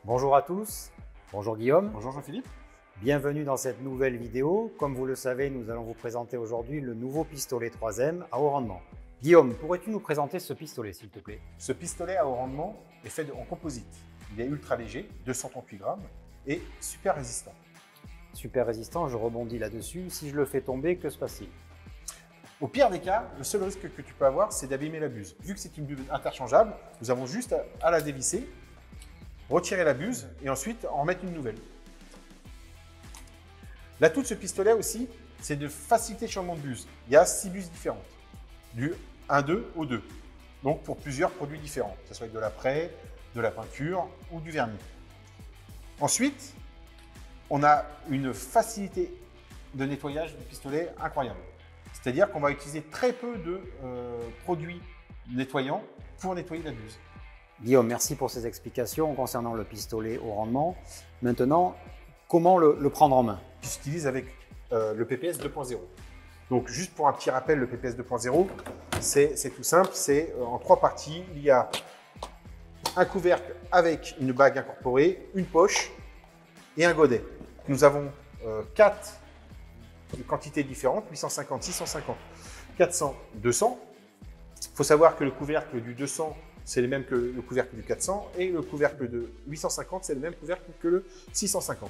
Bonjour à tous, bonjour Guillaume. Bonjour Jean-Philippe. Bienvenue dans cette nouvelle vidéo. Comme vous le savez, nous allons vous présenter aujourd'hui le nouveau pistolet 3M à haut rendement. Guillaume, pourrais-tu nous présenter ce pistolet s'il te plaît? Ce pistolet à haut rendement est fait en composite. Il est ultra léger, 238 grammes et super résistant. Super résistant, je rebondis là-dessus. Si je le fais tomber, que se passe-t-il? Au pire des cas, le seul risque que tu peux avoir, c'est d'abîmer la buse. Vu que c'est une buse interchangeable, nous avons juste à la dévisser, retirer la buse et ensuite en mettre une nouvelle. L'atout de ce pistolet aussi, c'est de faciliter le changement de buse. Il y a 6 buses différentes, du 1-2 au 2. Donc pour plusieurs produits différents, que ce soit avec de la craie, de la peinture ou du vernis. Ensuite, on a une facilité de nettoyage du pistolet incroyable. C'est-à-dire qu'on va utiliser très peu de produits nettoyants pour nettoyer la buse. Guillaume, merci pour ces explications concernant le pistolet haut rendement. Maintenant, comment le prendre en main? J'utilise avec le PPS 2.0. Donc juste pour un petit rappel, le PPS 2.0, c'est tout simple, c'est en 3 parties. Il y a un couvercle avec une bague incorporée, une poche et un godet. Nous avons 4 quantités différentes, 850, 650, 400, 200. Il faut savoir que le couvercle du 200, c'est le même que le couvercle du 400 et le couvercle de 850, c'est le même couvercle que le 650.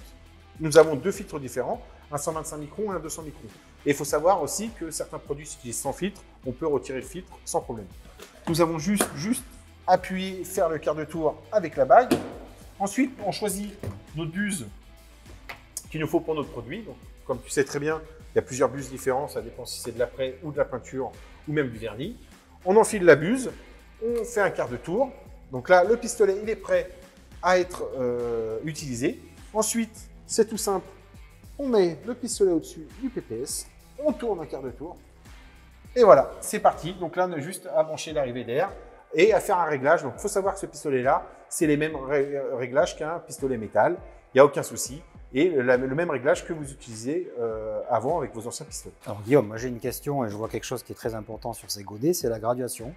Nous avons 2 filtres différents, un 125 microns et un 200 microns. Et il faut savoir aussi que certains produits s'utilisent sans filtre, on peut retirer le filtre sans problème. Nous avons juste appuyé, faire le quart de tour avec la bague. Ensuite, on choisit notre buse qu'il nous faut pour notre produit. Donc, comme tu sais très bien, il y a plusieurs buses différentes, ça dépend si c'est de la craie ou de la peinture ou même du vernis. On enfile la buse, on fait un quart de tour. Donc là, le pistolet, il est prêt à être utilisé. Ensuite, c'est tout simple, on met le pistolet au-dessus du PPS, on tourne un quart de tour. Et voilà, c'est parti. Donc là, on a juste à brancher l'arrivée d'air et à faire un réglage. Donc, il faut savoir que ce pistolet-là, c'est les mêmes réglages qu'un pistolet métal. Il n'y a aucun souci. Et le même réglage que vous utilisez avant avec vos anciens pistolets. Alors Guillaume, moi j'ai une question et je vois quelque chose qui est très important sur ces godets, c'est la graduation.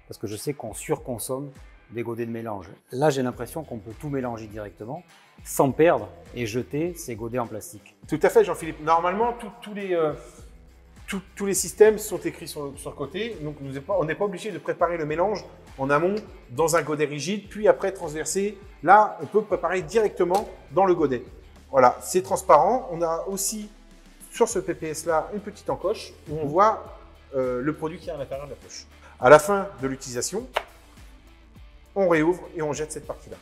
Parce que je sais qu'on surconsomme des godets de mélange. Là, j'ai l'impression qu'on peut tout mélanger directement sans perdre et jeter ces godets en plastique. Tout à fait, Jean-Philippe. Normalement, tous les systèmes sont écrits sur le côté. Donc, on n'est pas obligé de préparer le mélange en amont dans un godet rigide, puis après transversé. Là, on peut préparer directement dans le godet. Voilà, c'est transparent. On a aussi sur ce PPS-là une petite encoche où on voit le produit qui est à l'intérieur de la poche. À la fin de l'utilisation, on réouvre et on jette cette partie-là.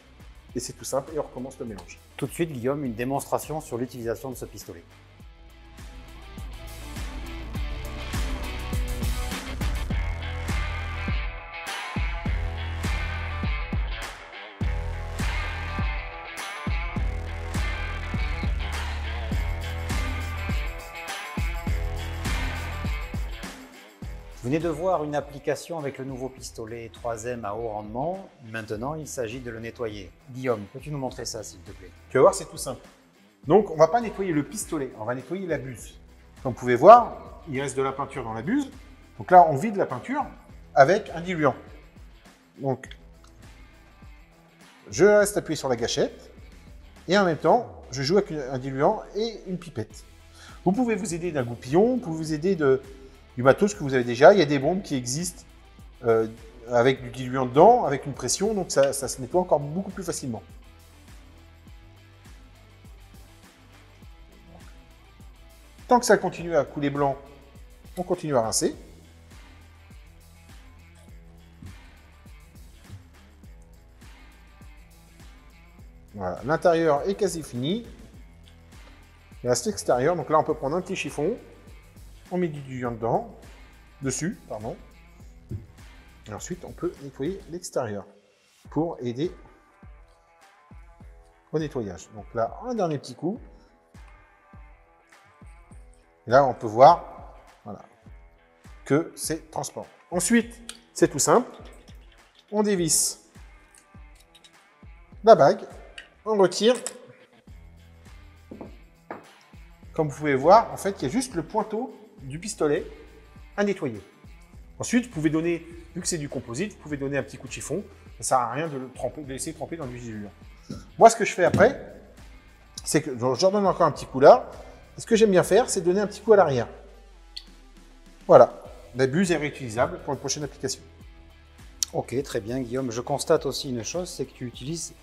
Et c'est tout simple et on recommence le mélange. Tout de suite, Guillaume, une démonstration sur l'utilisation de ce pistolet. Vous venez de voir une application avec le nouveau pistolet 3M à haut rendement. Maintenant, il s'agit de le nettoyer. Guillaume, peux-tu nous montrer ça, s'il te plaît? Tu vas voir, c'est tout simple. Donc, on ne va pas nettoyer le pistolet, on va nettoyer la buse. Comme vous pouvez voir, il reste de la peinture dans la buse. Donc là, on vide la peinture avec un diluant. Donc, je reste appuyé sur la gâchette et en même temps, je joue avec un diluant et une pipette. Vous pouvez vous aider d'un goupillon, vous pouvez vous aider du matos que vous avez déjà. Il y a des bombes qui existent avec du diluant dedans, avec une pression, donc ça se nettoie encore beaucoup plus facilement. Tant que ça continue à couler blanc, on continue à rincer. Voilà, l'intérieur est quasi fini. Il reste l'extérieur, donc là on peut prendre un petit chiffon. On met du diluant dessus, pardon. Et ensuite, on peut nettoyer l'extérieur pour aider au nettoyage. Donc là, un dernier petit coup. Et là, on peut voir voilà, que c'est transparent. Ensuite, c'est tout simple. On dévisse la bague. On retire. Comme vous pouvez voir, en fait, il y a juste le pointeau du pistolet à nettoyer. Ensuite, vous pouvez donner, vu que c'est du composite, vous pouvez donner un petit coup de chiffon. Ça ne sert à rien de le laisser tremper dans du diluant. Moi, ce que je fais après, c'est que je leur donne encore un petit coup là. Et ce que j'aime bien faire, c'est donner un petit coup à l'arrière. Voilà. La buse est réutilisable pour une prochaine application. Ok, très bien Guillaume. Je constate aussi une chose, c'est que tu utilises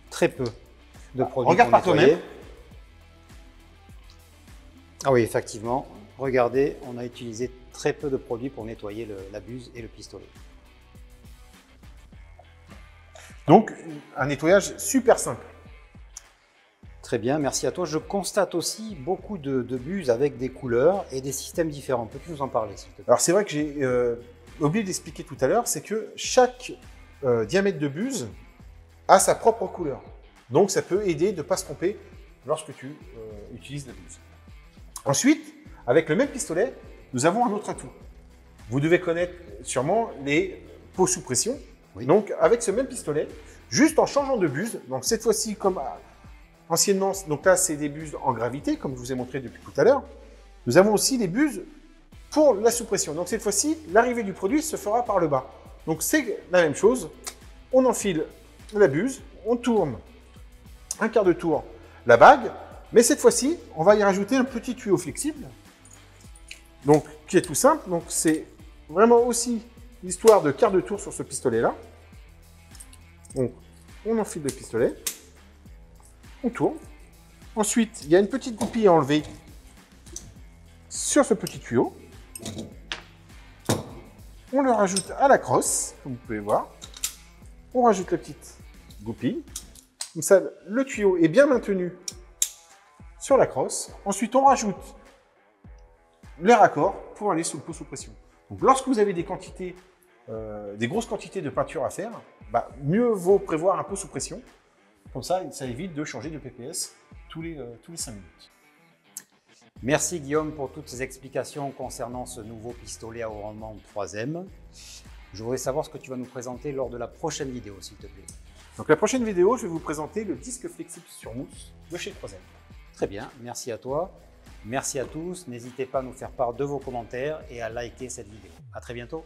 très peu de produits regarde pour par nettoyer. toi-même. Ah oui, effectivement. Regardez, on a utilisé très peu de produits pour nettoyer la buse et le pistolet. Donc, un nettoyage super simple. Très bien, merci à toi. Je constate aussi beaucoup de buses avec des couleurs et des systèmes différents. Peux-tu nous en parler, s'il te plaît? Alors, c'est vrai que j'ai oublié d'expliquer tout à l'heure, c'est que chaque diamètre de buse a sa propre couleur. Donc, ça peut aider de ne pas se tromper lorsque tu utilises la buse. Ensuite, avec le même pistolet, nous avons un autre atout. Vous devez connaître sûrement les pots sous pression. Oui. Donc, avec ce même pistolet, juste en changeant de buse, donc cette fois-ci, comme anciennement, donc là, c'est des buses en gravité, comme je vous ai montré depuis tout à l'heure. Nous avons aussi des buses pour la sous-pression. Donc, cette fois-ci, l'arrivée du produit se fera par le bas. Donc, c'est la même chose. On enfile la buse, on tourne un quart de tour la bague, mais cette fois-ci, on va y rajouter un petit tuyau flexible, donc qui est tout simple. Donc, c'est vraiment aussi l'histoire de quart de tour sur ce pistolet-là. Donc, on enfile le pistolet, on tourne. Ensuite, il y a une petite goupille à enlever sur ce petit tuyau. On le rajoute à la crosse, comme vous pouvez voir. On rajoute la petite goupille. Comme ça, le tuyau est bien maintenu sur la crosse. Ensuite, on rajoute les raccords pour aller sous le pot sous pression. Donc, lorsque vous avez des quantités, des grosses quantités de peinture à faire, mieux vaut prévoir un pot sous pression. Comme ça évite de changer de PPS tous les 5 minutes. Merci Guillaume pour toutes ces explications concernant ce nouveau pistolet à haut rendement 3M. Je voudrais savoir ce que tu vas nous présenter lors de la prochaine vidéo, s'il te plaît. Donc la prochaine vidéo, je vais vous présenter le disque flexible sur mousse de chez 3M. Très bien, merci à toi. Merci à tous. N'hésitez pas à nous faire part de vos commentaires et à liker cette vidéo. À très bientôt.